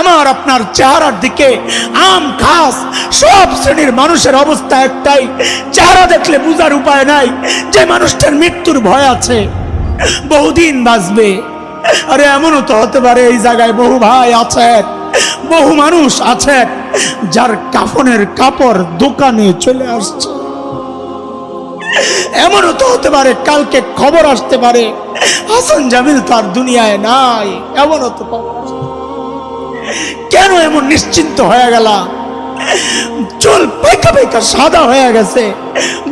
আমার আপনার চেহারার দিকে আম খাস সব শ্রেণীর মানুষের অবস্থা একটাই, চেহারা দেখলে বুঝার উপায় নাই যে মানুষটার মৃত্যুর ভয় আছে, বহুদিন বাঁচবে। আরে এমনও তো হতে পারে এই জায়গায় বহু ভাই আছেন, বহু মানুষ আছেন যার কাফনের কাপড় দোকানে চলে আসছে। এমনও তো হতে পারে কালকে খবর আসতে পারে হাসান জামিল তার দুনিয়ায় নাই, এমনও তো খবর আসতে। কেন এমন নিশ্চিন্ত হয়ে গেল? চুল পাইকা পাইকা সাদা হয়ে গেছে,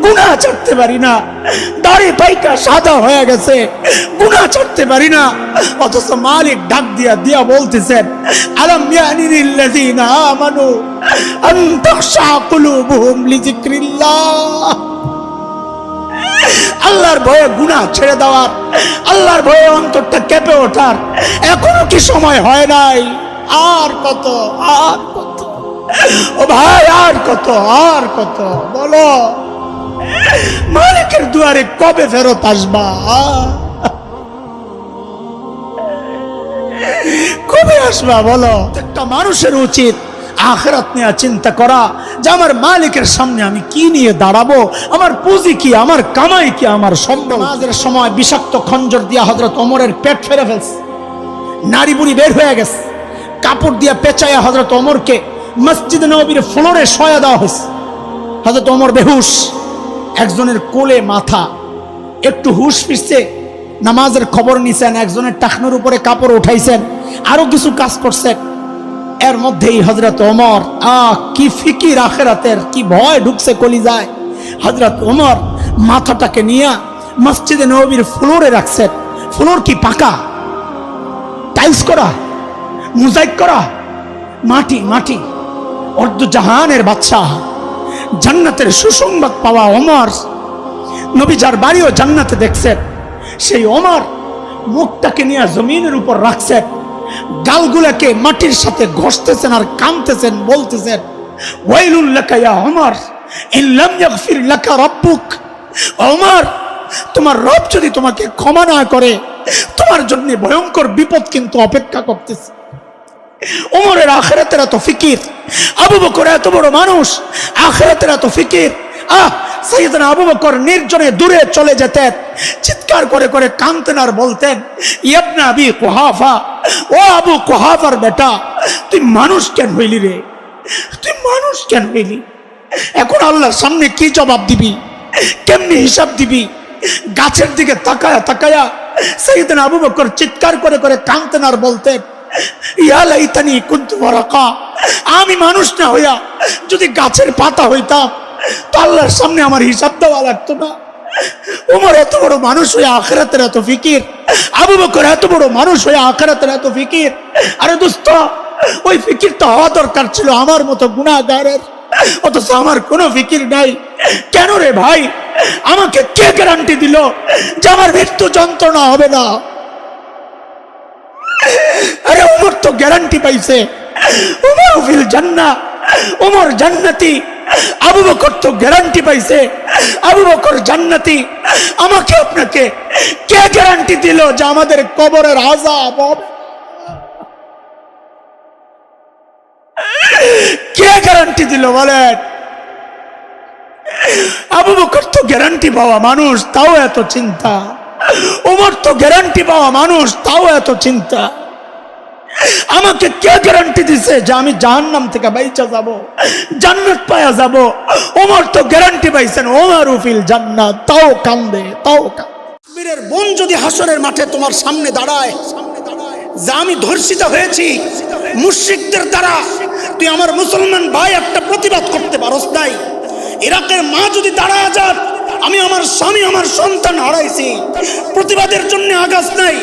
গুনাহ ছাড়তে পারি না। দাড়ি পাইকা সাদা হয়ে গেছে, গুনাহ ছাড়তে পারি না। অথচ মালিক ডাক দিয়া দিয়া বলতেছেন, আলাম ইয়ানি লিল্লাযিনা আমানু আন তাখশা কুলুবুহুম লিযিকরিল্লাহ। আল্লাহর ভয়ে গুনাহ ছেড়ে দেওয়ার, আল্লাহর ভয়ে অন্তরটা কেঁপে ওঠার এখনো কি সময় হয় নাই? আর কত, আর কত ও ভাই, আর কত, আর কত বলো? মালিকের দুয়ারে কবে ফেরত আসবা? কবে আসবা বলো? একটা মানুষের উচিত আখিরাত নিয়ে চিন্তা করা যে আমার মালিকের সামনে আমি কি নিয়ে দাঁড়াবো, আমার পুঁজি কি, আমার কামাই কি, আমার সম্পদ। নামাজের সময় বিষাক্ত খঞ্জর দিয়া হযরত ওমরের পেট ফেরে ফেলছে, নাড়ি বুড়ি বের হয়ে গেছে। কাপড় দিয়া পেঁচাইয়া হযরত ওমরকে মসজিদ নববীর ফ্লোরে শোয়া দেওয়া হয়েছে। হযরত ওমর বেহুশ, একজনের কোলে মাথা, একটু হুশ ফিরছে, নামাজের খবর নিছেন, একজনের টাকনোর উপরে কাপড় উঠাইছেন, আরো কিছু কাজ করছেন। এর মধ্যেই হযরত ওমর কি ফিকির আখিরাতের, কি ভয় ঢুকছে কলিজায়। হযরত ওমর মাথাটাকে নিয়ে মসজিদে নববীর ফ্লোরে রাখছেন। ফ্লোর কি পাকা, টাইলস করা, মোজাইক করা, মাটি মাটি। অর্ধ জাহানের বাদশাহ, জান্নাতের সুসংবাদ পাওয়া ওমর, নবী যার বাড়িও জান্নাতে দেখছেন, সেই ওমর মুখটাকে নিয়ে জমিনের উপর রাখছেন, গালগুলাকে মাটির সাথে ঘষতেছেন আর কাঁদতেছেন, বলতেছেন, ওয়াইলুল লাকা ইয়া ওমর ইন লাম ইয়াগফির লাকা রাব্বুক। ওমর, তোমার রব যদি তোমাকে ক্ষমা না করে তোমার জন্য ভয়ঙ্কর বিপদ কিন্তু অপেক্ষা করতেছে। ওমরের আখিরাতের এত ফিকির, আবু বকর এত বড় মানুষ, আখিরাতের এত ফিকির। সাইয়েদনা আবু বকর নির্জনে দূরে চলে যেতেন, চিৎকার করে করে কাঁদতেন আর বলতেন, ইবনে আবি কুহাফা, ও আবু কুহাফার বেটা, তুই মানুষ কেন হইলি রে? তুই মানুষ কেন হইলি? এখন আল্লাহর সামনে কি জবাব দিবি, কেমনি হিসাব দিবি? গাছের দিকে তাকায়া তাকায়া সাইয়েদনা আবু বকর চিৎকার করে করে কাঁদতেন আর বলতেন, ইয়া লাইতানি কুনতু ওয়ারাকা, আমি মানুষ না হইয়া যদি গাছের পাতা হইতাম তো আল্লাহর সামনে আমার হিসাব দেওয়া লাগতো না। ওমর এত বড় মানুষ হয়ে আখিরাতের এত ফিকির, আবু বকর এত বড় মানুষ হয়ে আখিরাতের এত ফিকির। আরে দোস্ত, ওই ফিকিরটা হওয়া দরকার ছিল আমার মতো গুনাহগারের, অথচ আমার কোনো ফিকির নাই। কেন রে ভাই? আমাকে কে গ্যারান্টি দিল যে আমার মৃত্যু যন্ত্রণা হবে না? আরে ওমর তো গ্যারান্টি পাইছে, ওমর ফিল জান্নাহ, ওমর জান্নাতি। আবু বকর তো গ্যারান্টি পাইছে, আবু বকর জান্নাতি। আমাকে আপনাকে কে গ্যারান্টি দিল যে আমাদের কবরের আযাব হবে? কে গ্যারান্টি দিল বলেন? আবু বকর তো গ্যারান্টি পাওয়া মানুষ, তাও এত চিন্তা। ওমর তো গ্যারান্টি পাওয়া মানুষ, তাও এত চিন্তা। আমাকে কে গ্যারান্টি দিছে যে আমি জাহান্নাম থেকে বাইচা যাব, জান্নাত পায়া যাব? ওমর তো গ্যারান্টি পাইছেন, ওমর ফিল জান্নাত, তাও কান্দে, তাও কান্দে। বীরের বোন যদি হাসরের মাঠে তোমার সামনে দাঁড়ায় যে আমি ধর্ষিত হয়েছি মুশরিকদের দ্বারা, তুই আমার মুসলমান ভাই একটা প্রতিবাদ করতে পারস নাই। ইরাকের মা যদি দাঁড়ায় যান, আমি আমার স্বামী আমার সন্তান হারাইছি, প্রতিবাদের জন্য আগাজ নাই।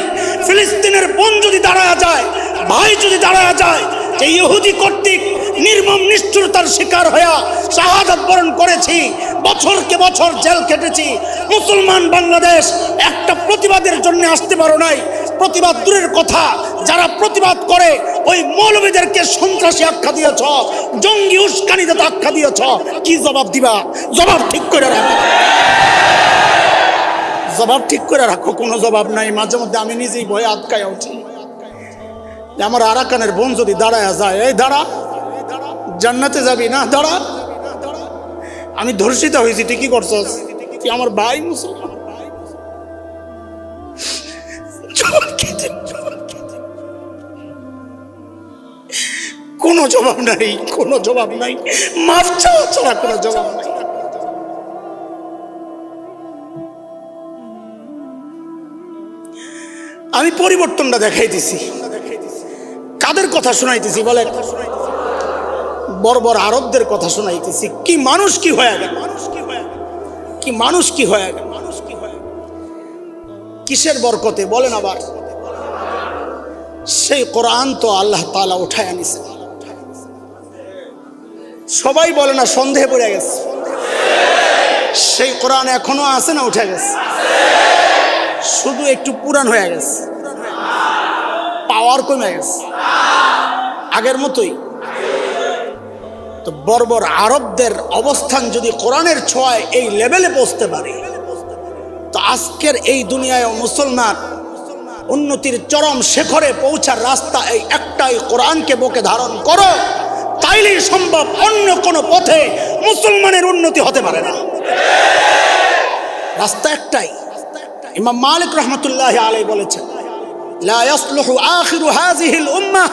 ফিলিস্তিনের বোন যদি দাঁড়ায় যায়, ভাই যদি দাঁড়ায় যায় যে ইহুদি কর্তৃক নির্মম নিষ্ঠুরতার শিকার হয়ে শাহাদাত বরণ করেছি, বছরকে বছর জেল খেটেছি, মুসলমান বাংলাদেশ একটা প্রতিবাদের জন্য আসতে পারো নাই। প্রতিবাদ দূরের কথা, যারা প্রতিবাদ করে ওই মৌলবীদেরকে সন্ত্রাসী আখ্যা দিয়েছ, জঙ্গি উস্কানিদাতা আখ্যা দিয়েছ, কি জবাব দিবা? জবাব ঠিক করে রাখো, জবাব ঠিক করে রাখো। কোনো জবাব নাই। মাঝে মধ্যে আমি নিজেই ভয়ে আটকায় উঠি। আমার আরাকানের বোন যদি দাঁড়ায় যায়, এই দাঁড়া, জান্নাতে যাবি না, দাঁড়া। আমি ধর্ষিত হয়েছি, তুই কি করছস? তুই আমার ভাই মুসলমান। কোনো জবাব নাই, কোনো জবাব নাই, মাফ চাওয়া ছাড়া কোনো জবাব নাই। আমি পরিবর্তনটা দেখাইতেছি। কাদের কথা শোনাইতেছি বলে? বর্বর আরবদের কথা শোনাইতেছি। কি মানুষ কি হয়ে গেল, কি মানুষ কি হয়ে গেল, কিসের বরকতে বলেন? আবার সেই কোরআন তো আল্লাহ তাআলা উঠায় আনিছে। সবাই বলে না, সন্দেহে পড়ে গেছে। সেই কোরআন এখনো আছে না উঠে গেছে? শুধু একটু পুরান হয়ে গেছে, পাওয়ার কমে গেছে, আগের মতোই। তো বর্বর আরবদের অবস্থান যদি কোরআনের ছোঁয়ায় এই লেভেলে পৌঁছতে পারে, তো আজকের এই দুনিয়ায় মুসলমান উন্নতির চরম শিখরে পৌঁছার রাস্তা এই একটাই, কোরআনকে বুকে ধারণ করো, তাইলেই সম্ভব। অন্য কোনো পথে মুসলমানের উন্নতি হতে পারে না। রাস্তা একটাই। ইমাম মালিক রহমতুল্লাহি আলাইহি বলেছেন, লা ইয়াসলুহু আখিরু হাযিহিল উম্মাহ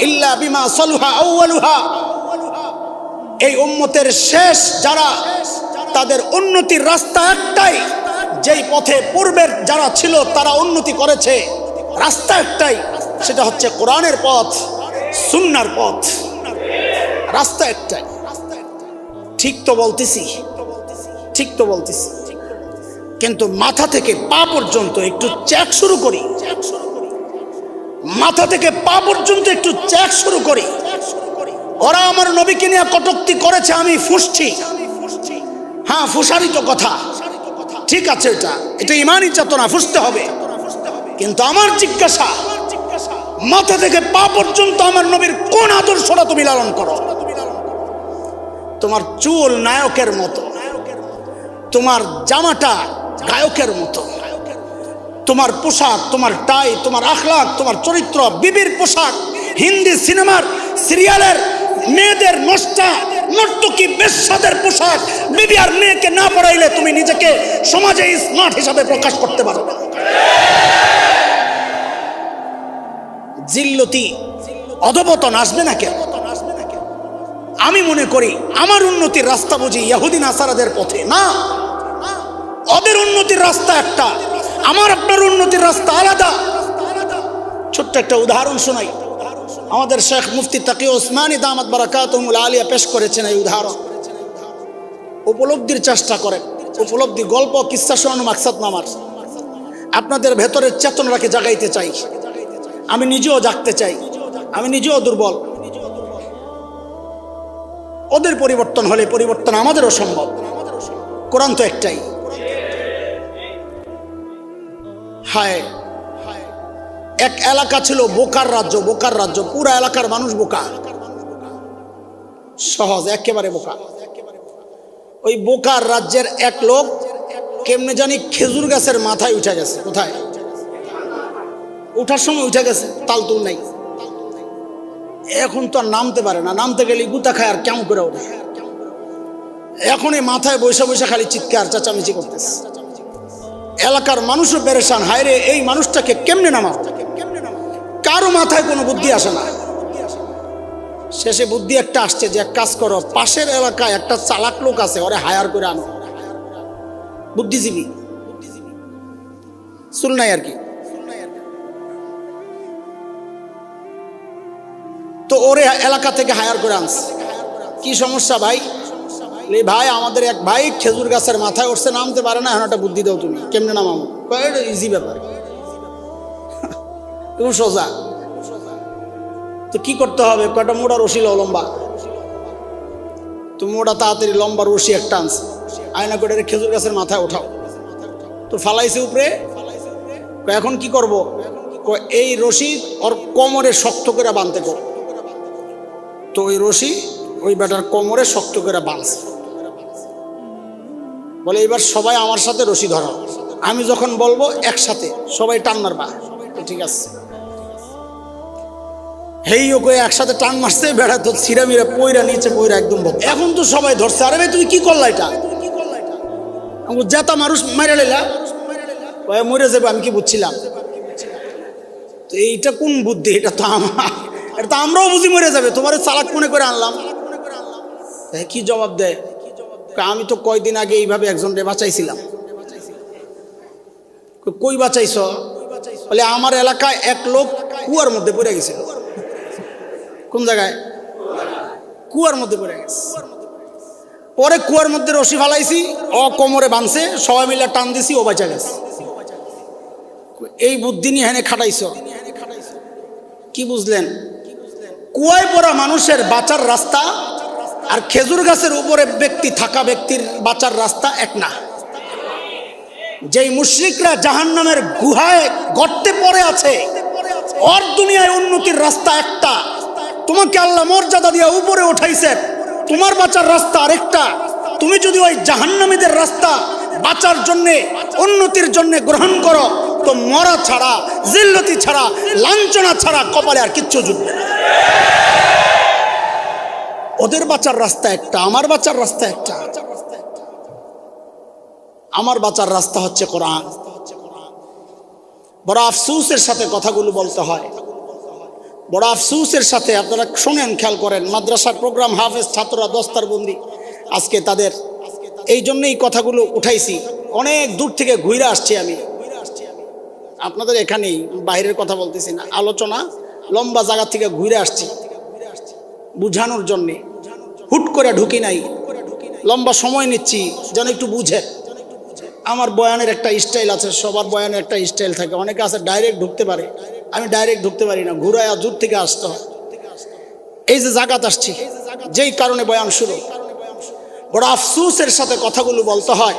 ইল্লা বিমা সালুহা আউয়ালুহা। এই উম্মতের শেষ যারা, তাদের উন্নতির রাস্তা একটাই, যেই পথে পূর্বের যারা ছিল তারা উন্নতি করেছে। রাস্তা একটাই, সেটা হচ্ছে কোরআনের পথ, সুন্নাহর পথ। রাস্তা একটাই। ঠিক তো বলতেছি, ঠিক তো বলতেছি। কিন্তু মাথা থেকে পা পর্যন্ত একটু চেক শুরু করি, মাথা থেকে পা পর্যন্ত একটু চেক শুরু করি। ওরা আমার নবীকে নিয়ে কটূক্তি করেছে, আমি ফুঁসছি। হ্যাঁ, ফুসারি তো কথা, ঠিক আছে, এটা ইমানি চেতনা, ফুঁসতে হবে। কিন্তু আমার জিজ্ঞাসা, মাথা থেকে পা পর্যন্ত আমার নবীর কোন আদর্শটা তুমি লালন করো? তোমার চুল নায়কের মতো, তোমার জামাটা গায়কের মতো, তোমার পোশাক, তোমার টাই, তোমার আখলাক, তোমার চরিত্র, বিবির পোশাক, হিন্দি সিনেমার সিরিয়ালের মেয়েদের নর্তকী বেশ্যাদের পোশাক, বিবি আর মেয়েকে না পড়াইলে তুমি নিজেকে সমাজে স্মার্ট হিসাবে প্রকাশ করতে পারো। জিল্লতি অধপতন আসবে না কেন? আমি মনে করি আমার উন্নতির রাস্তা বুঝি ইহুদি নাসারাদের পথে না, ওদের উন্নতির রাস্তা একটা, আমার আপনার উন্নতির রাস্তা আলাদা। ছোট্ট একটা উদাহরণ শোনাই। আমাদের শেখ মুফতি তাকি ওসমানী দামাত বারাকাতুহুল আলিয়া পেশ করেছেন এই উদাহরণ। উপলব্ধির চেষ্টা করেন, উপলব্ধি, গল্প কিস্সা শোনানো মাকসাদ না আমার। আপনাদের ভেতরের চেতনাকে জাগাইতে চাই। আমি নিজেও জাগতে চাই, আমি নিজেও দুর্বল। ওদের পরিবর্তন হলে পরিবর্তন আমাদেরও সম্ভব। কোরআন তো একটাই। হায়, এক এলাকা ছিল বোকার রাজ্য, বোকার রাজ্য, পুরা এলাকার মানুষ বোকা, সহজ, একেবারে বোকা। ওই বোকার রাজ্যের এক লোক কেমনে জানি খেজুর গাছের মাথায় উঠে গেছে। কোথায়? উঠার সময় উঠে গেছে, তালতুল নাই। এখন তো আর নামতে পারে না, নামতে গেলে গুতা খায় আর কেমন করে ওঠে। এখন এই মাথায় বৈশা বৈশা খালি চিৎকার চেঁচামেচি করতেছে। এলাকার মানুষও পেরেশান, হায়রে এই মানুষটাকে কেমনে নামাবো? কারো মাথায় কোনো বুদ্ধি আসে না। শেষে বুদ্ধি একটা আসছে যে এক কাজ করো, পাশের এলাকায় একটা চালাক লোক আছে, ওরে হায়ার করে আনো। বুদ্ধিজীবী, চুল নাই আর কি। তো ওরে এলাকা থেকে হায়ার করে আনছে। কি সমস্যা ভাই? ভাই আমাদের এক ভাই খেজুর গাছের মাথায় উঠছে, নামতে পারে না, এখন একটা বুদ্ধি দাও তুমি, কেমনে নামাবো? ইজি ব্যাপার, তুমি সোজা। তো কি করতে হবে? কয়টা মোটা রশি লও লম্বা, তুমি ওটা তাড়াতাড়ি লম্বা রশি একটা আনছে, আয়না করে খেজুর গাছের মাথায় ওঠাও। তো ফালাইছে উপরে। এখন কি করব? এই রশি ওর কোমরে শক্ত করে বাঁধতে কর। তো ওই রশি ওই বেটার কোমরে শক্ত করে বাঁধছে। বলে এবার সবাই আমার সাথে রশি ধরো, আমি যখন বলবো একসাথে সবাই টান মারবা। ঠিক আছে। হেইও কয়ে একসাথে টান মারছে, বেড়া তো ছিঁড়ামিরা পইরা নিচে পইরা একদম বক। এখন তো সবাই ধরছে, আরে ভাই তুমি কি করলা এটা? জেতা মানুষ মাইরা লাইলা, মরে যাবে, আমি কি বুঝছিলাম? তো এইটা কোন বুদ্ধি? এটা তো এটা তো আমরাও বুঝি মরে যাবে, তোমার চালাক মনে করে আনলাম। কি জবাব দেয়? আমি তো কয়দিন আগে এইভাবে একজনকে বাঁচাইছিলাম। কই বাঁচাইছ? বলে আমার এলাকায় এক লোক কুয়ার মধ্যে পড়ে গেছিল। কোন জায়গায়? কুয়ার মধ্যে পড়ে গেছে। পরে কুয়ার মধ্যে রশি ফালাইছি, ও কোমরে বাঁধছে, সবাই মিলে টান দিছি, ও বাঁচা গেছে। এই বুদ্ধি নিয়ে হেনে খাটাইছ, কি বুঝলেন? কুয়ায় পড়া মানুষের বাঁচার রাস্তা আর খেজুর গাছের উপরে ব্যক্তি থাকা ব্যক্তির বাঁচার রাস্তা এক না। যেই মুশরিকরা জাহান্নামের গুহায় গর্তে পড়ে আছে, ওর দুনিয়ায় উন্নতির রাস্তা একটা। তোমাকে আল্লাহ মর্যাদা দিয়ে উপরে উঠাইছেন, তোমার বাঁচার রাস্তা আরেকটা। তুমি যদি ওই জাহান্নামীদের রাস্তা বাঁচার জন্যে, উন্নতির জন্যে গ্রহণ করো, তো মরা ছাড়া, জিল্লতি ছাড়া, লাঞ্ছনা ছাড়া কপালে আর কিচ্ছু জুটবে না। ওদের বাঁচার রাস্তা একটা, আমার বাঁচার রাস্তা একটা। আমার বাঁচার রাস্তা হচ্ছে কোরআন। বড় আফসোসের সাথে কথাগুলো বলতে হয়, বড় আফসোসের সাথে। আপনারা শোনেন, খেয়াল করেন, মাদ্রাসার প্রোগ্রাম, হাফেজ ছাত্ররা দস্তারবন্দি আজকে তাদের, এই জন্যই কথাগুলো উঠাইছি। অনেক দূর থেকে ঘুরে আসছি আমি, আপনাদের এখানেই, বাইরের কথা বলতেছি না, আলোচনা লম্বা জায়গা থেকে ঘুরে আসছি বুঝানোর জন্যে। হুট করে ঢুকি নাই, লম্বা সময় নিচ্ছি যেন একটু বুঝে। আমার বয়ানের একটা স্টাইল আছে, সবার বয়ানের একটা স্টাইল থাকে। অনেকে আছে ডাইরেক্ট ঢুকতে পারে, আমি ডাইরেক্ট ঢুকতে পারি না, ঘুরায় দূর থেকে আসতে হয়। এই যে জাগাত আসছি, যেই কারণে বয়ান শুরু। বড় আফসোসের সাথে কথাগুলো বলতে হয়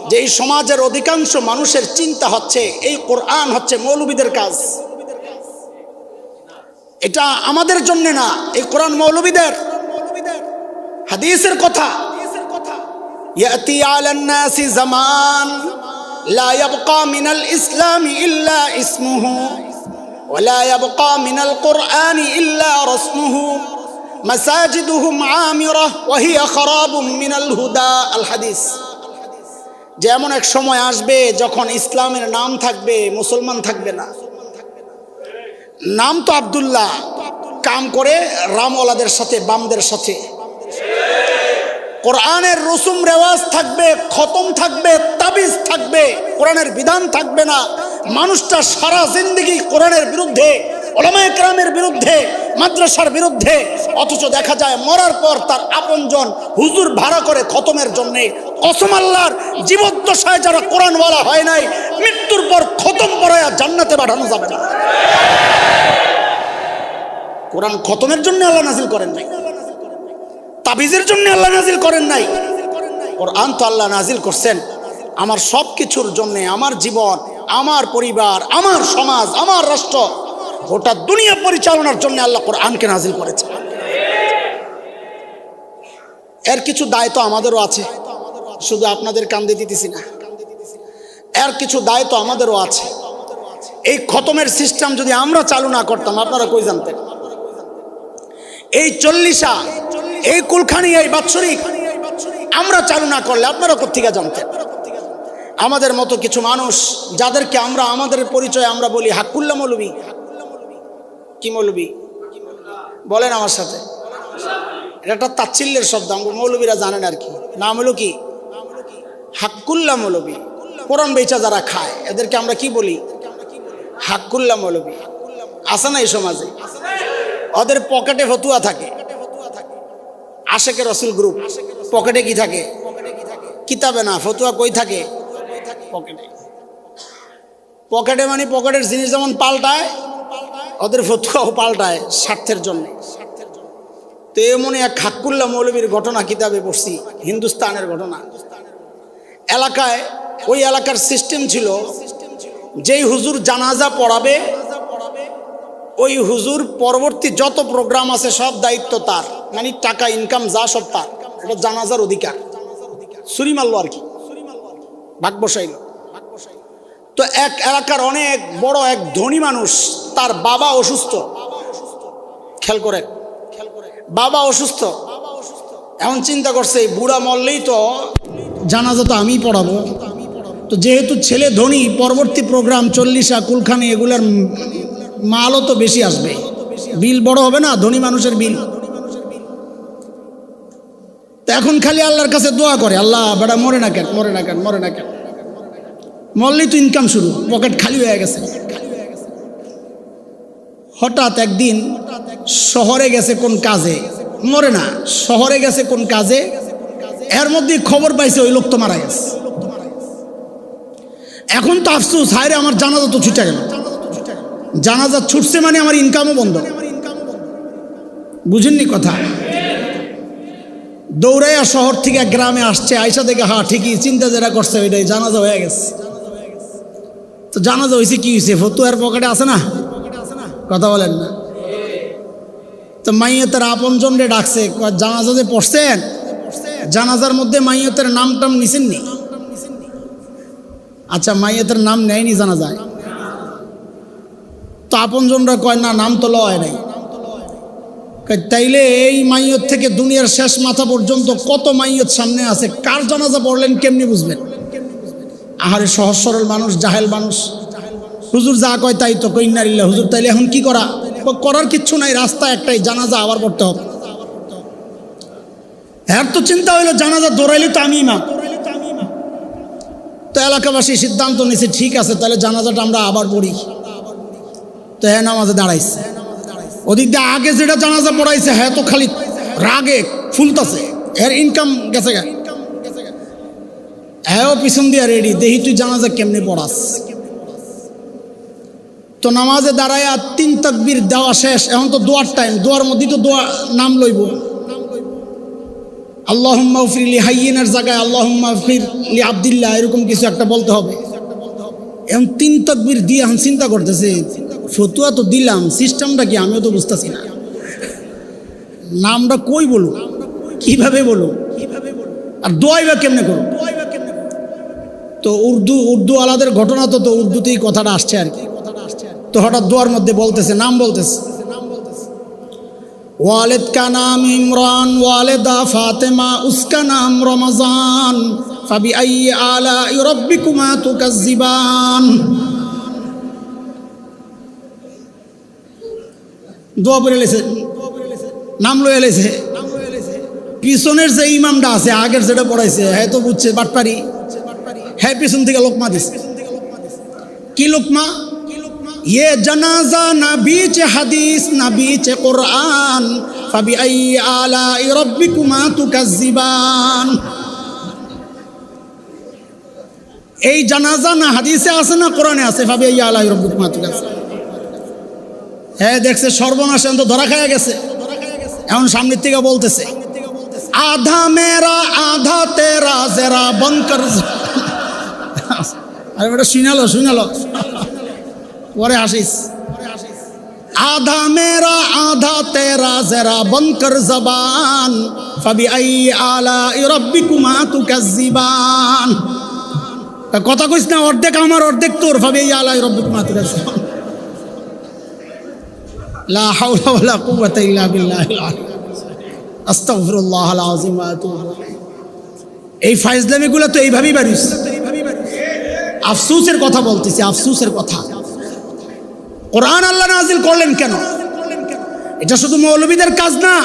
যে এই সমাজের অধিকাংশ মানুষের চিন্তা হচ্ছে এই কোরআন হচ্ছে মৌলবীদের কাজ। এটা আমাদের জন্য না, এই কোরআন মৌলবীদের। হাদিসের কথা, ইয়াতি আলান নাসি জামান লা ইয়াবকা মিনাল ইসলামি ইল্লা ইসমুহু ওয়া লা ইয়াবকা মিনাল কুরআনি ইল্লা রাসমুহু মাসাজিদুহুম আমিরাহ ওয়া হিয়া খারাবুম মিনাল হুদা। আল হাদিস। যেমন এক সময় আসবে যখন ইসলামের নাম থাকবে, মুসলমান থাকবে না। নাম তো আব্দুল্লাহ, কাম করে রামওয়ালাদের সাথে, বামদের সাথে। কোরআনের রসুম রেওয়াজ থাকবে, খতম থাকবে, তাবিজ থাকবে, কোরআনের বিধান থাকবে না। মানুষটা সারা জিন্দেগি কোরআনের বিরুদ্ধে, উলামায়ে কেরামের বিরুদ্ধে, মাদ্রাসার বিরুদ্ধে। অথচ দেখা যায় মরার পর তার আপনজন হুজুর ভাড়া করে খতমের জন্যে। কসম আল্লাহর, জীবদ্দশায় যারা কোরআনওয়ালা হয় নাই, মৃত্যুর পর খতম পড়ায়া জান্নাতে পাঠানো যাবে না। কোরআন খতমের জন্য আল্লাহ নাজিল করেন নাই, তাবিজের জন্য আল্লাহ নাজিল করেন নাই। কোরআন তো আল্লাহ নাজিল করছেন আমার সব কিছুর জন্য, আমার জীবন, আমার পরিবার, আমার সমাজ, আমার রাষ্ট্র, গোটা দুনিয়া পরিচালনার জন্য আল্লাহ কোরআনকে নাজিল করেছে। এর কিছু দায়িত্ব আমাদেরও আছে, শুধু আপনাদের কান্দে দিতেছি না। এর কিছু দায়িত্ব আমাদেরও আছে। এই খতমের সিস্টেম যদি আমরা চালু না করতাম, আপনারা কই জানতেন? এই 40 এই কুলখানি, এই বাৎসরিক আমরা চালু না করলে আপনারা কোত্থেকে জানতেন? আমাদের মতো কিছু মানুষ যাদেরকে আমরা আমাদের পরিচয় আমরা বলি হাক্কুল্লাহ মৌলবী। কি মৌলবী বলেন আমার সাথে? এটা একটা তাচ্ছিল্যের শব্দ, আমরা মৌলবীরা জানেন আর কি। নাম হলো কি? হাক্কুল্লাহ মৌলবী। কোরআন বেচা যারা খায় এদেরকে আমরা কি বলি? হাক্কুল্লাহ মৌলবী। আছে না এই সমাজে? ওদের পকেটে ফতুয়া থাকে, আশেকে রসুল গ্রুপ। পকেটে কি থাকে? কিতাবে না, ফতুয়া কই থাকে? পকেটে। পকেটে মানে পকেটের জিনিস যেমন পাল্টায়, ওদের ফতুয়াও পাল্টায় স্বার্থের জন্য। তো এমন এক হাক্কুল্লাহ মৌলবীর ঘটনা কিতাবে পড়ছি, হিন্দুস্তানের ঘটনা। এলাকায়, ওই এলাকার সিস্টেম ছিল, যেই হুজুর জানাজা পড়াবে ওই হুজুর পরবর্তী যত প্রোগ্রাম আছে সব দায়িত্ব তার, মানে টাকা ইনকাম যা সব তার। এটা জানাজার অধিকার। ছুরি মারলো আর কি, ভাগ বসাইল। তো এক এলাকার অনেক বড় এক ধনী মানুষ, তার বাবা অসুস্থ, খেয়াল করেন, বাবা অসুস্থ, এখন চিন্তা করছে এই বুড়া মরলেই তো জানাজা তো আমিই পড়াবো। তো যেহেতু ছেলে ধনী, পরবর্তী প্রোগ্রাম 40 কুলখানি এগুলার মালও তো বেশি আসবে, বিল বড় হবে না, ধনী মানুষের বিল। তো এখন খালি আল্লাহর কাছে দোয়া করে, আল্লাহ বেটা মরে না কেন, মরে না কেন, মরে না কেন। মরলেই তো ইনকাম শুরু, পকেট খালি হয়ে গেছে। হঠাৎ একদিন শহরে গেছে কোন কাজে, মরে না, শহরে গেছে কোন কাজে, এর মধ্যে খবর পাইছে ওই লোক তো মারা গেছে। এখন তো আফসোস, হায়রে আমার জানাজা তো ছুটে গেল। জানাজা ছুটছে মানে আমার ইনকামও বন্ধ। বুঝেননি কথা? দৌড়াইয়া শহর থেকে গ্রামে আসছে, আইসা দেখে হ্যাঁ ঠিকই চিন্তা যেটা করছে ওইটাই, জানাজা হয়ে গেছে। তো জানাজা হয়েছে কি হয়েছে, ফতুয়ার পকেটে আছে না, কথা বলেন না। তো মাইয়তের আপনজন রে ডাকছে, জানাজা যে পড়ছেন, জানাজার মধ্যে মাইয়তের নাম টাম নিছেন নি? আচ্ছা, মাইয়তের নাম নেয়নি জানাজায়? তো আপনজনরা কয় না, নাম তো লয় নাই। তাইলে এই মাইয়ত থেকে দুনিয়ার শেষ মাথা পর্যন্ত কত মাইয়ত সামনে আছে, কার জানাজা পড়লেন কেমনি বুঝবেন? আহারে সহজ সরল মানুষ, জাহেল মানুষ, হুজুর যা কয় তাই তো, কই ইন্নালিল্লাহ। হুজুর তাইলে এখন কি করার কিচ্ছু নাই, রাস্তা একটাই, জানাজা আবার পড়তে হবে। হ্যাঁ, তো চিন্তা হইলো জানাজা দৌড়াইলে তো আমি ইমাম। তো এলাকাবাসী সিদ্ধান্ত নিয়েছে, ঠিক আছে তাহলে জানাজাটা আমরা আবার পড়ি। তো হ্যাঁ নামাজে দাঁড়াইছে। ওদিক দিয়ে আগে যেটা জানাজা পড়াইছে, হ্যাঁ তো খালি রাগে ফুলতাছে, এর ইনকাম গেছে গা। হ্যাঁ পিছন দিয়ে রেডি, দেখি তুই জানাজা কেমনে পড়াস। তো নামাজে দাঁড়ায় 3 তাকবীর দেওয়া শেষ, এখন তো দোয়ার টাইম, দোয়ার মধ্যে তো দোয়া নাম লইব। আল্লাহুম্মা গফির লি হাইয়িনের জায়গায় আল্লাহুম্মা গফির লি আব্দুল্লাহ, এরকম কিছু একটা বলতে হবে। এখন 3 তাকবীর দিয়ে এখন চিন্তা করতেছে, ফতুয়া তো দিলাম, সিস্টেমটা কি আমিও তো বুঝতেছি না, নামটা কই বলো, কিভাবে বলো, আর দোয়াই বা কেমনে করো। তো উর্দু আলাদের ঘটনা, তো উর্দুতেই কথাটা আসছে আর কি। তো হঠাৎ দোয়ার মধ্যে বলতেছে, নাম বলতেছে, ওয়ালিদ কা নাম ইমরান, ওয়ালিদা ফাতেমা, উসকা নাম রমজান, ফাবি আইয়ি আলাই রাব্বিকুমা তুকাজ্জিবান। দোয়া পড়ে লেছে, নাম লয়ে লেছে। পিছনের যে ইমামটা আছে, আগের যেটা পড়াইছে, হ্যাঁ তো বুঝছে বাটপারি, হ্যাঁ পিছন থেকে লোকমা দিছে। কি লোকমা? ये जनाजा ना बीच हदीस ना बीच कुरान, फबी अय्यि आलाई रब्बिकुमा तुकज्जिबान। এই জানাজা না হাদিসে আছে না কোরআনে আছে, ফাবি আইয়ি আলাই রব্বিকুমা তুকজ্জিবান। হ্যাঁ দেখছে সর্বনাশ, তো ধরা খায়া গেছে। এখন সামনের থেকে বলতেছে, আধা মেরা আধা তেরা জেরা বনকর। আরে বেটা শুনালো পরে আসিস। আধা মেরা আধা তেরা জেরা বনকর জবান, ফাবি আইয়ি আলাই রাব্বিকুমা তুকাজ্জিবান। কথা কইস না, অর্ধেক আমার অর্ধেক তোর, ফাবি আইয়ি আলাই রাব্বিকুমা তুকাজ্জিবান। লা হাওলা ওয়ালা কুওয়াতা ইল্লা বিল্লাহিল আলী, আস্তাগফিরুল্লাহাল আযীম ওয়া আতুবু ইলাইহি। এই ফাইজলামিগুলো তো এইভাবেই বাড়িস। আফসোসের কথা বলতেছি, আফসোসের কথা। কোরআন আল্লাহ নাজিল করলেন কেন? এটা শুধু মৌলবীদের কাজ না,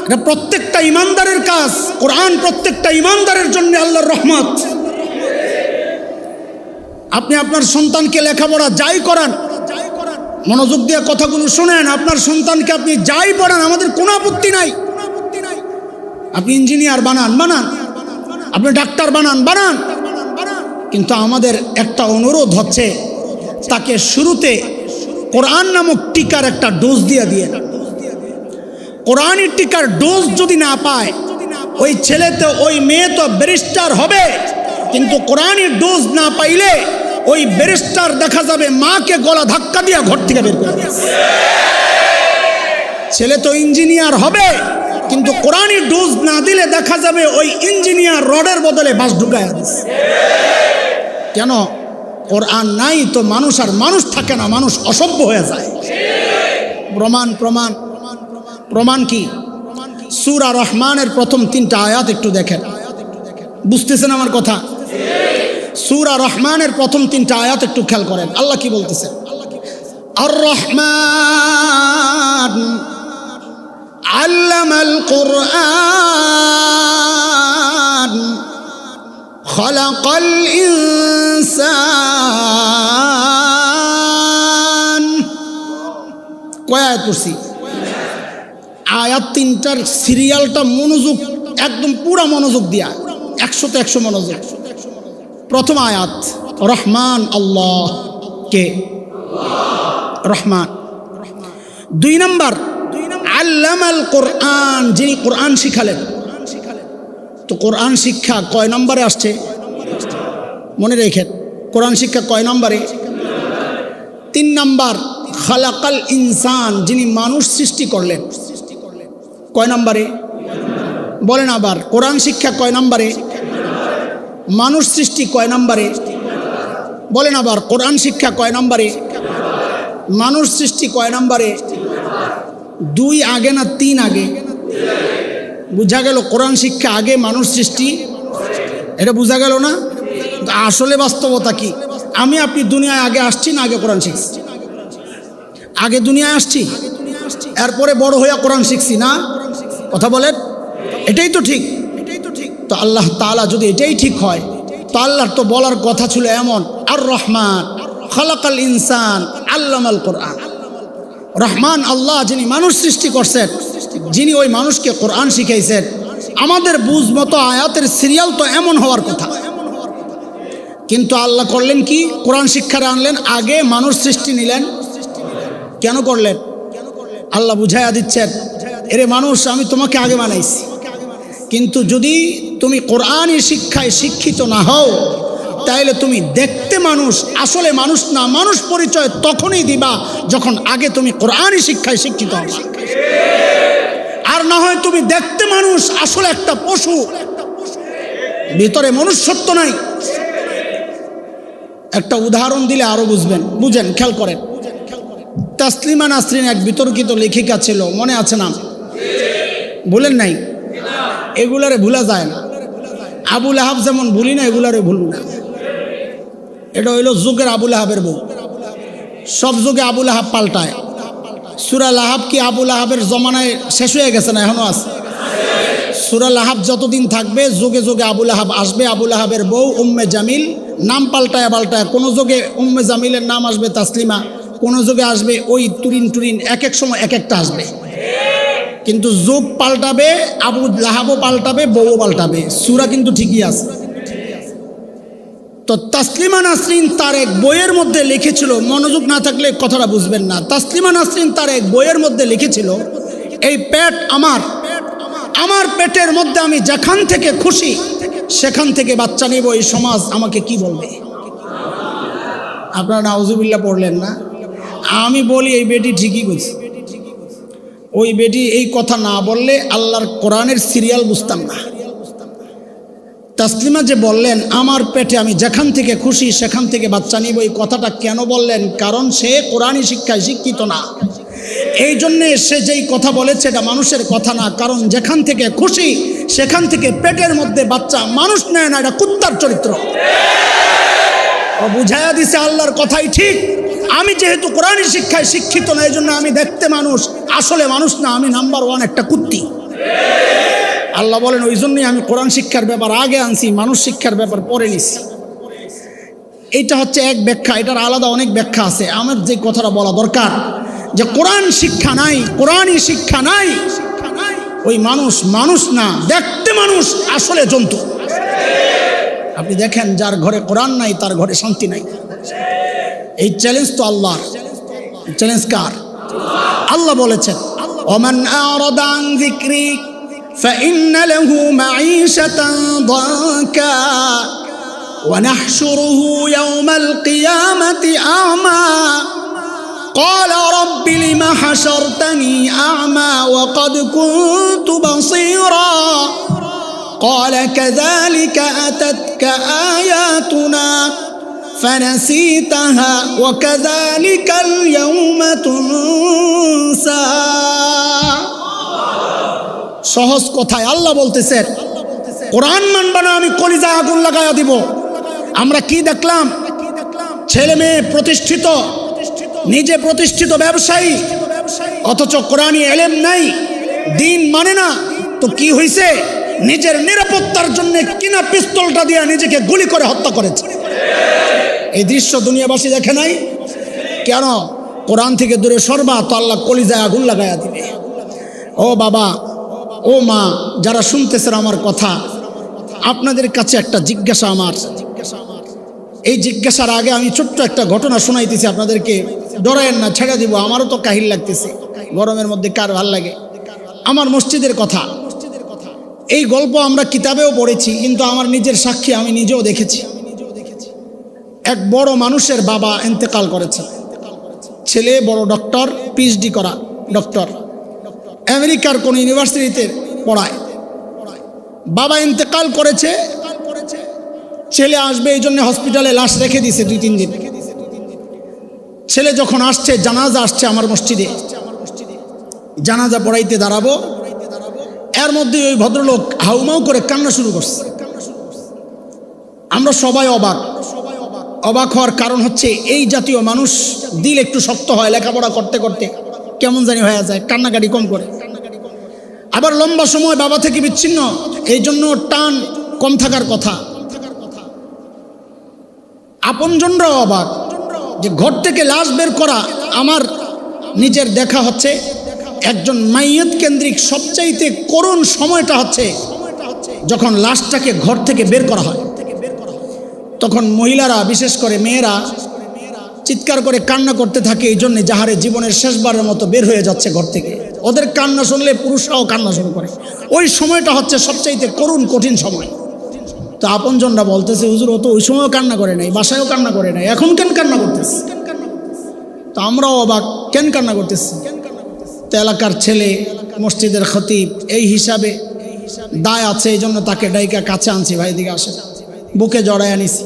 এটা প্রত্যেকটা ইমানদারের কাজ। কোরআন প্রত্যেকটা ইমানদারের জন্য আল্লাহর রহমত। আপনি আপনার সন্তানকে লেখাপড়া যাই করান, মনোযোগ দিয়ে কথাগুলো শুনেন, আপনার সন্তানকে আপনি যাই পড়ান, আমাদের কোনো আপত্তি নাই। আপনি ইঞ্জিনিয়ার বানান, আপনি ডাক্তার বানান, কিন্তু আমাদের একটা অনুরোধ হচ্ছে, তাকে শুরুতে কোরআন নামক টিকার একটা ডোজ দিয়ে কোরআনের টিকার ডোজ যদি না পায়, ওই ছেলে তো ওই মেয়ে তো ব্যারিস্টার হবে, কিন্তু কোরআনের ডোজ না পাইলে ওই ব্যারিস্টার দেখা যাবে মাকে গলা ধাক্কা দিয়ে ঘর থেকে বের করে দেবে। ছেলে তো ইঞ্জিনিয়ার হবে, কিন্তু কোরআনের ডোজ না দিলে দেখা যাবে ওই ইঞ্জিনিয়ার রডের বদলে বাঁশ ঢুকায় দিচ্ছে। কেন? কোরআন নাই তো মানুষ আর মানুষ থাকে না, মানুষ অসভ্য হয়ে যায়। প্রমাণ প্রমাণ কি? সূরা রহমানের প্রথম 3টা আয়াত একটু দেখেন, বুঝতেছেন আমার কথা? সূরা রহমানের প্রথম 3টা আয়াত একটু খেয়াল করেন, আল্লাহ কি বলতেছেন? আর রহমান আল্লামাল কুরআন খালাকাল ইনসান। কয় আয়াত পড়ছি? আয়াত 3টার সিরিয়ালটা মনোযোগ, একদম পুরা মনোযোগ দিয়া, 100তে 100 মনোযোগ। প্রথম আয়াত রহমান, আল্লাহ কে? রহমান। 2 নম্বর আল্লামাল কোরআন, যিনি কোরআন শিখালেন। তো কোরআন শিক্ষা কয় নম্বরে আসছে? মনে রেখেন, কোরআন শিক্ষা কয় নম্বরে? 3 নম্বর খালাকাল ইনসান, যিনি মানুষ সৃষ্টি করলেন। কয় নম্বরে? বলেন আবার, কোরআন শিক্ষা কয় নম্বরে? মানুষ সৃষ্টি কয় নম্বরে? বলেন আবার, কোরআন শিক্ষা কয় নম্বরে? মানুষ সৃষ্টি কয় নম্বরে? 2 আগে না 3 আগে? বুঝা গেল কোরআন শিক্ষা আগে, মানুষ সৃষ্টি। এটা বুঝা গেল না? আসলে বাস্তবতা কি? আমি আপনি দুনিয়ায় আগে আসছি না আগে কোরআন শিখছি? আগে দুনিয়ায় আসছি, এরপরে বড় হইয়া কোরআন শিখছি না? কথা বলেন, এটাই তো ঠিক। তো আল্লাহ তাআলা যদি এটাই ঠিক হয়, তো আল্লাহর তো বলার কথা ছিল এমন, আর রহমান খালাকাল ইনসান আল্লামাল কোরআন। রহমান আল্লাহ, যিনি মানুষ সৃষ্টি করছেন, যিনি ওই মানুষকে কোরআন শিখাইছেন। আমাদের বুঝ মতো আয়াতের সিরিয়াল তো এমন হওয়ার কথা, কিন্তু আল্লাহ করলেন কি? কোরআন শিক্ষারে আনলেন, আগে মানুষ সৃষ্টি নিলেন। কেন করলেন? আল্লাহ বুঝাইয়া দিচ্ছেন, এরে মানুষ, আমি তোমাকে আগে বানাইছি, কিন্তু যদি তুমি কোরআনী শিক্ষায় শিক্ষিত না হও, তাইলে তুমি দেখতে মানুষ, আসলে মানুষ না। মানুষ পরিচয় তখনই দিবা যখন আগে তুমি কোরআনী শিক্ষায় শিক্ষিত হবা। আর না হয় তুমি দেখতে মানুষ, আসলে একটা পশু, ভিতরে মনুষ্যত্ব নাই। একটা উদাহরণ দিলে আরো বুঝবেন, বুঝেন, খেয়াল করেন। তাসলিমা নাসরিন এক বিতর্কিত লেখিকা ছিল, মনে আছে নাম? ভুলেন নাই? এগুলারে ভুলা যায় না। আবুল আহাব যেমন ভুলি না, এগুলারে ভুলব না। এটা হইল যুগের আবুল আহাবের বউ। সব যুগে আবুল আহাব পাল্টায়। সূরা লাহাব কি আবুল আহাবের জমানায় শেষ হয়ে গেছে না? এখনো আছে। সূরা লাহাব যতদিন থাকবে, যুগে যুগে আবুল আহাব আসবে। আবুল আহাবের বউ উম্মে জামিল, নাম পাল্টায় পাল্টায়। কোনো যুগে উম্মে জামিলের নাম আসবে তাসলিমা, কোনো যুগে আসবে ওই তুরিন টুরিন, এক এক সময় এক একটা আসবে। কিন্তু যুগ পাল্টাবে, আবু লাহাবও পাল্টাবে, বউও পাল্টাবে, সূরা কিন্তু ঠিকই আছে। তো তাসলিমা নাসরিন তার এক বইয়ের মধ্যে লিখেছিল, মনোযোগ না থাকলে কথাটা বুঝবেন না। তাসলিমা নাসরিন তার এক বইয়ের মধ্যে লিখেছিল, এই পেট আমার, আমার পেটের মধ্যে আমি যেখান থেকে খুশি সেখান থেকে বাচ্চা নেব, এই সমাজ আমাকে কি বলবে? আপনারা নাউজুবিল্লাহ পড়লেন না? আমি বলি এই বেটি ঠিকই বলছে। ওই বেটি এই কথা না বললে আল্লাহর কোরআনের সিরিয়াল বুঝতাম না। তাসলিমা যে বললেন আমার পেটে আমি যেখান থেকে খুশি সেখান থেকে বাচ্চা নিব, এই কথাটা কেন বললেন? কারণ সে কোরআনী শিক্ষায় শিক্ষিত না। এই জন্যে সে যেই কথা বলেছে এটা মানুষের কথা না। কারণ যেখান থেকে খুশি সেখান থেকে পেটের মধ্যে বাচ্চা মানুষ নেয় না, এটা কুত্তার চরিত্র। ও বুঝাইয়া দিছে আল্লাহর কথাই ঠিক। আমি যেহেতু কোরআনী শিক্ষায় শিক্ষিত না, এই জন্য আমি দেখতে মানুষ, আসলে মানুষ না, আমি নাম্বার 1 একটা কুত্তি। আল্লাহ বলেন ওই জন্যই আমি কোরআন শিক্ষার ব্যাপার আগে আনছি, মানুষ শিক্ষার ব্যাপার পরে নিছি। এইটা হচ্ছে এক ব্যাখ্যা, এটার আলাদা অনেক ব্যাখ্যা আছে। আমার যে কথাটা বলা দরকার, যে কোরআন শিক্ষা নাই, কোরআনী শিক্ষা নাই, ওই মানুষ মানুষ না, দেখতে মানুষ, আসলে জন্তু। আপনি দেখেন যার ঘরে কোরআন নাই তার ঘরে শান্তি নাই। এই চ্যালেঞ্জ তো আল্লাহর। চ্যালেঞ্জ কার? আল্লাহ বলেছেন, ওমান আরাদা আন যিকরি فإن له معيشة ضنكا ونحشره يوم القيامة أعمى قال رب لم حشرتني أعمى وقد كنت بصيرا قال كذلك أتتك آياتنا فنسيتها وكذلك اليوم تنسى সহজ কথায় আল্লাহ বলতেছেন, কোরআন মানবা না আমি কলিজায় আগুন লাগাইয়া দিব। আমরা কি দেখলাম? ছেলে মেয়ে প্রতিষ্ঠিত, নিজে প্রতিষ্ঠিত ব্যবসায়ী, অথচ কোরআনী এলেম নাই, দিন মানে না। তো কি হইছে? নিজের নিরাপত্তার জন্য কিনা পিস্তলটা দিয়ে নিজেকে গুলি করে হত্যা করেছে। এই দৃশ্য দুনিয়াবাসী দেখে নাই কেন? কোরআন থেকে দূরে সরবা তো আল্লাহ কলিজায় আগুন লাগাইয়া দিবে। ও বাবা, ও মা, যারা শুনতেছেন আমার কথা, আপনাদের কাছে একটা জিজ্ঞাসা আমার। এই জিজ্ঞাসার আগে আমি ছোট্ট একটা ঘটনা শোনাইতেছি আপনাদেরকে। ডরায়েন না, ছেড়ে দিব। আমারও তো কাহিল লাগতেছে, গরমের মধ্যে কার ভাল লাগে। আমার মসজিদের কথা। এই গল্প আমরা কিতাবেও পড়েছি, কিন্তু আমার নিজের সাক্ষী, আমি নিজেও দেখেছি। এক বড় মানুষের বাবা ইন্তেকাল করেছে। ছেলে বড় ডক্টর, পিএইচডি করা ডক্টর, আমেরিকার কোন ইউনিভার্সিটিতে পড়ায়। বাবা ইন্তেকাল করেছে, ছেলে আসবে এই জন্য হসপিটালে লাশ রেখে দিয়েছে 2-3 দিন। ছেলে যখন আসছে, জানাজা আসছে আমার মসজিদে, জানাজা পড়াইতে দাঁড়াবো, এর মধ্যে ওই ভদ্রলোক হাউমাউ করে কান্না শুরু করছে। আমরা সবাই অবাক। অবাক হওয়ার কারণ হচ্ছে, এই জাতীয় মানুষ দিল একটু শক্ত হয়, লেখাপড়া করতে করতে কেমন জানি হয়ে যায়, কান্নাকাটি কম করে। আবার লম্বা সময় বাবা থেকে বিচ্ছিন্ন, এই জন্য টান কম থাকার কথা। আপনজনরাও অবাক যে ঘর থেকে লাশ বের করা। আমার নিজের দেখা হচ্ছে, একজন মাইয়ত কেন্দ্রিক সবচাইতে করুণ সময়টা হচ্ছে যখন লাশটাকে ঘর থেকে বের করা হয়। তখন মহিলারা, বিশেষ করে মেয়েরা চিৎকার করে কান্না করতে থাকে, এই জন্যে যাহারে জীবনের শেষবারের মতো বের হয়ে যাচ্ছে ঘর থেকে। ওদের কান্না শুনলে পুরুষরাও কান্না শুরু করে। ওই সময়টা হচ্ছে সবচাইতে করুণ কঠিন সময়। তো আপনজনরা বলতেছে, হুজুর ও তো ওই সময়ও কান্না করে নাই, বাসায়ও কান্না করে নাই, এখন কেন কান্না করতেছে? তো আমরাও অবাক, কেন কান্না করতেছে? তো এলাকার ছেলে, মসজিদের খতিব, এই হিসাবে দায় আছে, এই জন্য তাকে ডাইকা কাছে আনছি। ভাই দিকে আসে, বুকে জড়ায় আনিছি।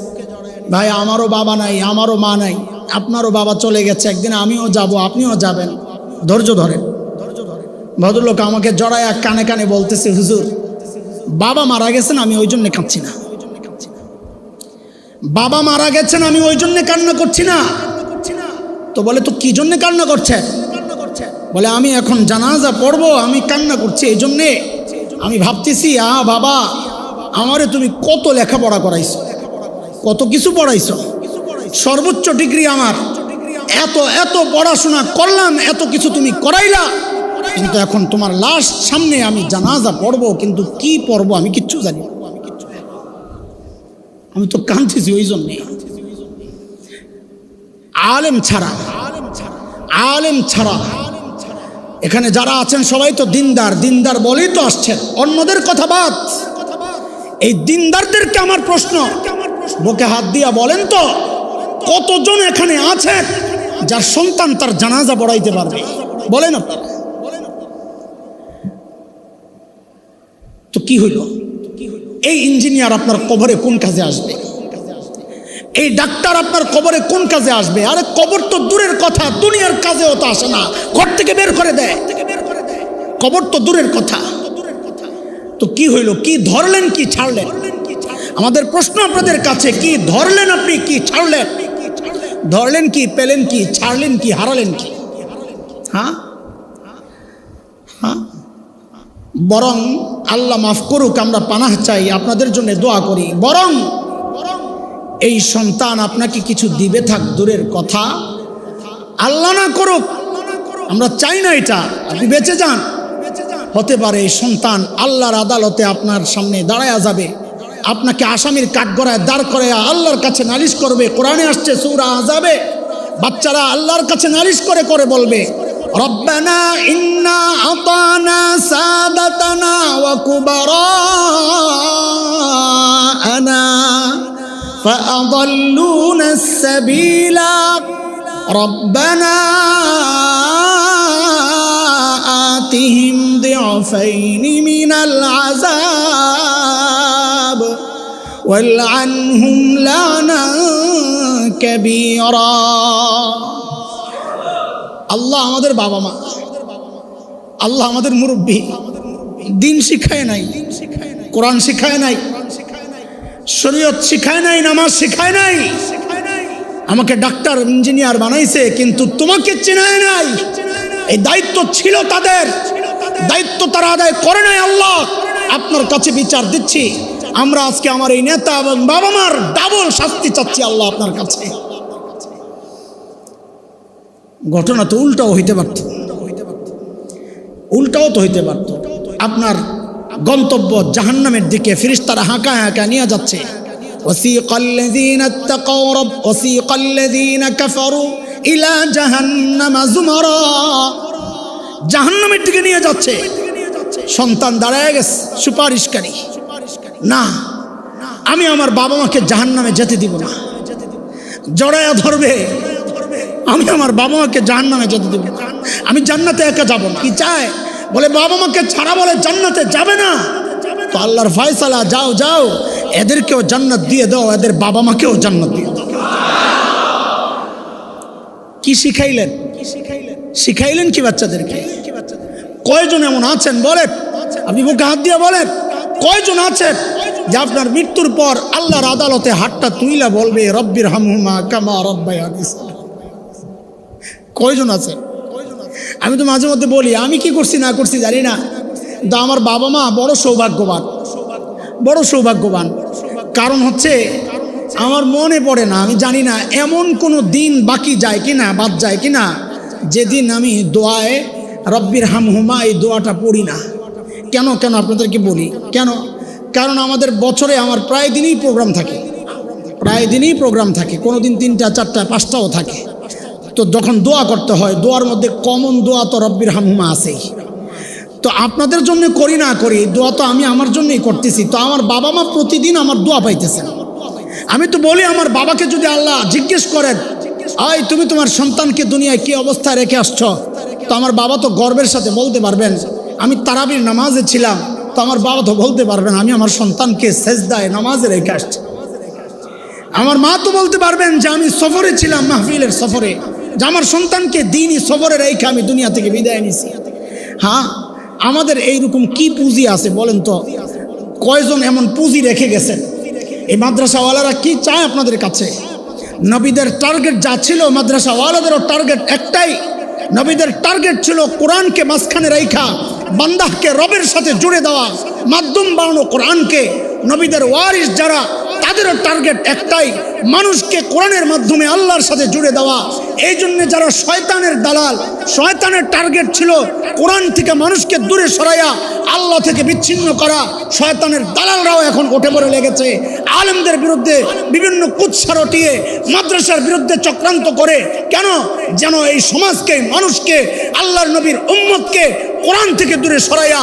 ভাই আমারও বাবা নাই, আমারও মা নাই, আপনারও বাবা চলে গেছে, একদিন আমিও যাব, আপনিও যাবেন, ধৈর্য ধরেন। ভদ্রলোক আমাকে জড়ায় কানে কানে বলতেছে, হুজুর বাবা মারা গেছেন, আমি ওই জন্য কাঁদছি না। বাবা মারা গেছেন, আমি ওই জন্য কান্না করছি না। তো বলে, তো কি জন্য কান্না করছেন? বলে, আমি এখন জানাজা পড়বো, আমি কান্না করছি এই জন্যে। আমি ভাবতেছি, বাবা আমারে তুমি কত লেখাপড়া করাইছো, কত কিছু পড়াইছো, সর্বোচ্চ ডিগ্রি আমার, এত এত পড়াশোনা করলাম, এত কিছু তুমি করাইলা, কিন্তু এখন তোমার লাশ সামনে, আমি জানাজা পড়বো, কিন্তু কি পড়বো আমি কিচ্ছু জানি না। আমি তো কাঁদতেছি ওই জন্যে। আলেম ছাড়া, আলেম ছাড়া এখানে যারা আছেন সবাই তো দিনদার, দিনদার বলেই তো আসছেন, অন্যদের কথা বাদ। এই দিনদারদেরকে আমার প্রশ্ন, বুকে হাত দিয়া বলেন তো, কতজন এখানে আছেন যার সন্তান তার জানাজা পড়াইতে পারবে? বলেন আপনারা। তো কি হইল? এই ইঞ্জিনিয়ার আপনার কবরে কোন কাজে আসবে? এই ডাক্তার আপনার কবরে কোন কাজে আসবে? আরে কবর তো দূরের কথা, দুনিয়ার কাজেও তো আসে না, ঘর থেকে বের করে দেয়। কবর তো দূরের কথা। তো কি হইল? কি ধরলেন, কি ছাড়লেন? আমাদের প্রশ্ন আপনাদের কাছে, কি ধরলেন আপনি, কি ছাড়লেন? ধরলেন কি, পেলেন কি, ছাড়লেন কি, হারালেন কি? হ্যাঁ হ্যাঁ, বরং আল্লাহ মাফ করুক, আমরা পানাহ চাই, আপনাদের জন্য দোয়া করি। বরং এই সন্তান আপনাকে কিছু দিবে থাক দূরের কথা, আল্লাহ না করুক, আমরা চাই না এটা, আপনি বেঁচে যান। হতে পারে এই সন্তান আল্লাহর আদালতে আপনার সামনে দাঁড়ায়া যাবে, আপনাকে আসামির কাঠগড়ায় দাঁড় করে আল্লাহর কাছে নালিশ করবে। কোরআনে আসছে সূরা আযাবে, বাচ্চারা আল্লাহর কাছে নালিশ করে করে বলবে, রব্বানা ইন্না আতানা সাদাতানা ওয়া কুবারানা فأضلونا السبيل ربنا آتهم ضعفين من العذاب والعنهم لعنا كبيرا। আল্লাহ আমাদের বাবা মা, আল্লাহ আমাদের মুরব্বী, দিন শিখায় নাই, কোরআন শিখায় নাই, শরীয়ত শিখায় নাই, নামাজ শিখায় নাই। আমাকে ডাক্তার ইঞ্জিনিয়ার বানাইছে, কিন্তু তোমাকে চেনায় নাই। এই দায়িত্ব ছিল তাদের, দায়িত্ব তারা আদায় করে নাই। আল্লাহ আপনার কাছে বিচার দিচ্ছি, আমরা আজকে আমার এই নেতা এবং বাবা মার ডাবল শাস্তি চাচ্ছি আল্লাহ আপনার কাছে। ঘটনা তো উল্টাও হইতে পারত, উল্টাও তো হইতে পারত। আপনার গন্তব্য জাহান্নামের দিকে ফেরেশতারা হাঁকা হাঁকা নিয়ে যাচ্ছে। ওয়াসিকাল্লাযীনা ইত্তাকাউ ওয়াসিকাল্লাযীনা কাফারু ইলা জাহান্নামা যুমারা, জাহান্নামের দিকে নিয়ে যাচ্ছে। সন্তান দাঁড়ায় গেছে সুপারিশকারী, না আমি আমার বাবা মাকে জাহান্নামে যেতে দিব না। জড়ায়া ধরবে, আমি আমার বাবা মাকে জাহান্নামে যেতে দিব না, আমি জান্নাতে একা যাব না। কি চায়? বলে বাবা মাকে ছাড়া বলে জান্নাতে যাবে না। তো আল্লাহর ফয়সালা, যাও যাও এদেরকেও জান্নাত দিয়ে দাও, এদের বাবা মাকেও জান্নাত দিয়ে দাও। কি শিখাইলেন? শিখাইলেন কি বাচ্চাদেরকে? কয়জন এমন আছেন বলেন, আপনি বুকে হাত দিয়ে বলেন, কয়জন আছেন যে আপনার মৃত্যুর পর আল্লাহর আদালতে হাতটা তুইলা বলবে রব্বির হামহুমা কামা রাব্বায়ানি সগীরা? কয়জন আছে? আমি তো মাঝে মধ্যে বলি, আমি কি করছি না করছি জানি না, কিন্তু আমার বাবা মা বড় সৌভাগ্যবান, বড় সৌভাগ্যবান। কারণ হচ্ছে আমার মনে পড়ে না, আমি জানি না এমন কোনো দিন বাকি যায় কিনা, বাদ যায় কিনা, যেদিন আমি দোয়ায় রব্বির হামহুমা এই দোয়াটা পড়ি না। কেন কেন আপনাদেরকে বলি কেন? কারণ আমাদের বছরে আমার প্রায় দিনই প্রোগ্রাম থাকে, প্রায় দিনই প্রোগ্রাম থাকে, কোনো দিন 3টা 4টা 5টাও থাকে। তো যখন দোয়া করতে হয়, দোয়ার মধ্যে কমন দোয়া তো রব্বির হামহুমা আছেই। তো আপনাদের জন্য করি না করি, দোয়া তো আমি আমার জন্যই করতেছি। তো আমার বাবা মা প্রতিদিন আমার দোয়া পাইতেছেন। আমি তো বলি, আমার বাবাকে যদি আল্লাহ জিজ্ঞেস করেন, আয় তুমি তোমার সন্তানকে দুনিয়ায় কি অবস্থায় রেখে আসছ, তো আমার বাবা তো গর্বের সাথে বলতে পারবেন আমি তারাবির নামাজে ছিলাম। তো আমার বাবা তো বলতে পারবেন আমি আমার সন্তানকে সেজদায় নামাজে রেখে আসছি। আমার মা তো বলতে পারবেন যে আমি সফরে ছিলাম, মাহফিলের সফরে, যে আমার সন্তানকে দিনই সফরে রেখে আমি দুনিয়া থেকে বিদায় নিছি। হ্যাঁ, আমাদের এইরকম কি পুঁজি আছে বলেন তো? কয়জন এমন পুঁজি রেখে গেছেন? এই মাদ্রাসাওয়ালারা কি চায় আপনাদের কাছে? নবীদের টার্গেট যা ছিল, মাদ্রাসাওয়ালাদেরও টার্গেট একটাই। নবীদের টার্গেট ছিল কোরআনকে মাঝখানে রাইখা বান্দাহকে রবের সাথে জুড়ে দেওয়া, মাধ্যম বানানো কোরআনকে। নবীদের ওয়ারিস যারা, তাদেরও টার্গেট একটাই, মানুষকে কোরআনের মাধ্যমে আল্লাহর সাথে জুড়ে দেওয়া। এই জন্য যারা শয়তানের দালাল, শয়তানের টার্গেট ছিল কোরআন থেকে মানুষকে দূরে সরাইয়া আল্লাহ থেকে বিচ্ছিন্ন করা। শয়তানের দালালরাও এখন উঠে পড়ে লেগেছে আলেমদের বিরুদ্ধে, বিভিন্ন কুৎসা রটিয়ে মাদ্রাসার বিরুদ্ধে চক্রান্ত করে। কেন? যেন এই সমাজকে, মানুষকে, আল্লাহর নবীর উম্মতকে কোরআন থেকে দূরে সরাইয়া,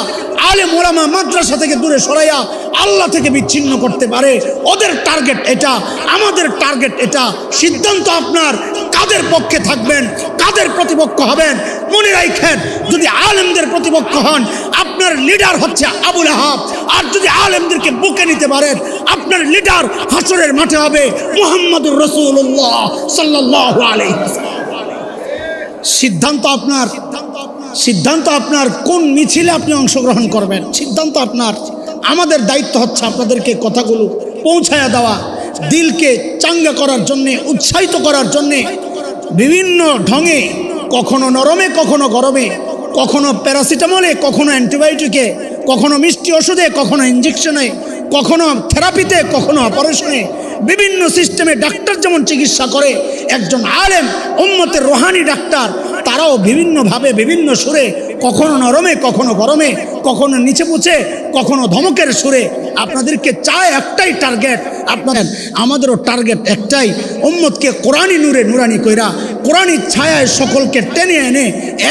আলেম ওলামা মাদ্রাসা থেকে দূরে সরাইয়া আল্লাহ থেকে বিচ্ছিন্ন করতে পারে। ওদের টার্গেট এটা, আমাদের টার্গেট এটা। সিদ্ধান্ত আপনার, কাদের পক্ষে থাকবেন, কাদের প্রতিপক্ষ হবেন। মনে রাখেন, যদি আলেমদের প্রতিপক্ষ হন, আপনার লিডার হচ্ছে আবুল আহাব। আর যদি আলেমদেরকে বুকে নিতে পারেন, আপনার লিডার হাসরের মাঠে হবে মুহাম্মদুর রাসূলুল্লাহ সাল্লাল্লাহু আলাইহি ওয়াসাল্লাম। সিদ্ধান্ত আপনার, সিদ্ধান্ত আপনার কোন মিছিলে আপনি অংশগ্রহণ করবেন, সিদ্ধান্ত আপনার। আমাদের দায়িত্ব হচ্ছে আপনাদেরকে কথাগুলো পৌঁছায়া দেওয়া, দিলকে চাঙ্গা করার জন্যে, উৎসাহিত করার জন্যে বিভিন্ন ঢঙে, কখনো নরমে, কখনো গরমে, কখনো প্যারাসিটামলে, কখনো অ্যান্টিবায়োটিকে, কখনো মিষ্টি ওষুধে, কখনো ইঞ্জেকশনে, কখনো থেরাপিতে, কখনো অপারেশনে, বিভিন্ন সিস্টেমে ডাক্তার যেমন চিকিৎসা করে, একজন আলেম উম্মতের রুহানি ডাক্তার, তারাও বিভিন্নভাবে, বিভিন্ন সুরে, কখনো নরমে, কখনো গরমে, কখনো নিচে পুছে, কখনো ধমকের সুরে আপনাদেরকে চায় একটাই টার্গেট। আপনাদের আমাদেরও টার্গেট একটাই, উম্মতকে কোরআনী নূরে নুরানি কইরা, কোরআনী ছায়ায় সকলকে টেনে এনে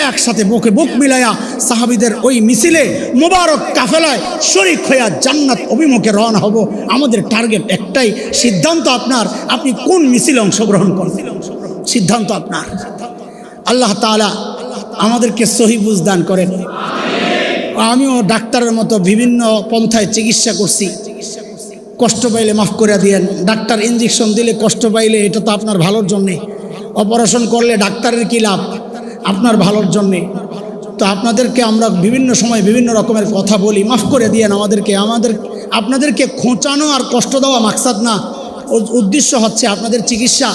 একসাথে বুকে বুক মিলাইয়া সাহাবীদের ওই মিছিলে মোবারক কাফেলায় শরীক হইয়া জান্নাত অভিমুখে রওনা হব। আমাদের টার্গেট একটাই। সিদ্ধান্ত আপনার, আপনি কোন মিছিলে অংশগ্রহণ করবেন, সিদ্ধান্ত আপনার। আল্লাহ তাআলা আমাদেরকে সহি বুঝ দান করেন। আমিও ডাক্তারের মতো বিভিন্ন পন্থায় চিকিৎসা করছি, কষ্ট পাইলে মাফ করে দিয়েন। ডাক্তার ইঞ্জেকশন দিলে কষ্ট পাইলে, এটা তো আপনার ভালোর জন্যে। অপারেশন করলে ডাক্তারের কী লাভ? আপনার ভালোর জন্যে। তো আপনাদেরকে আমরা বিভিন্ন সময় বিভিন্ন রকমের কথা বলি, মাফ করে দিয়েন আমাদেরকে। আপনাদেরকে খোঁচানো আর কষ্ট দেওয়া মাকসাদ না, উদ্দেশ্য হচ্ছে আপনাদের চিকিৎসা।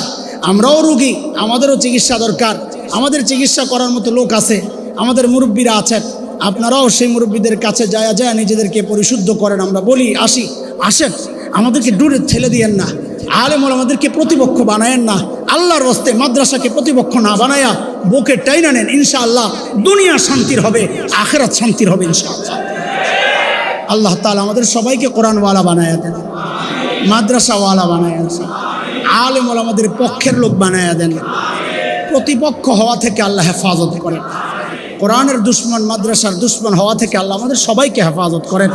আমরাও রুগী, আমাদেরও চিকিৎসা দরকার। আমাদের চিকিৎসা করার মতো লোক আছে, আমাদের মুরব্বীরা আছেন। আপনারাও সেই মুরব্বীদের কাছে যায় নিজেদেরকে পরিশুদ্ধ করেন। আমরা বলি আসেন, আমাদেরকে দূরে ঠেলে দিয়েন না। আলেম ওলামাদেরকে প্রতিপক্ষ বানায়েন না। আল্লাহর রাস্তে মাদ্রাসাকে প্রতিপক্ষ না বানায়া বুকে টাইনা নেন। ইনশাআল্লাহ দুনিয়া শান্তির হবে, আখিরাত শান্তির হবে ইনশাআল্লাহ। আল্লাহ তাআলা আমাদের সবাইকে কোরআনওয়ালা বানায়া দেন, মাদ্রাসাওয়ালা বানায়া দেন, আলেম ওলামাদের পক্ষের লোক বানায়া দেন। প্রতিপক্ষ হওয়া থেকে আল্লাহ হেফাজত করেন। কোরআনের দুশ্মন, মাদ্রাসার দুশ্মন হওয়া থেকে আল্লাহ আমাদের সবাইকে হেফাজত করেন।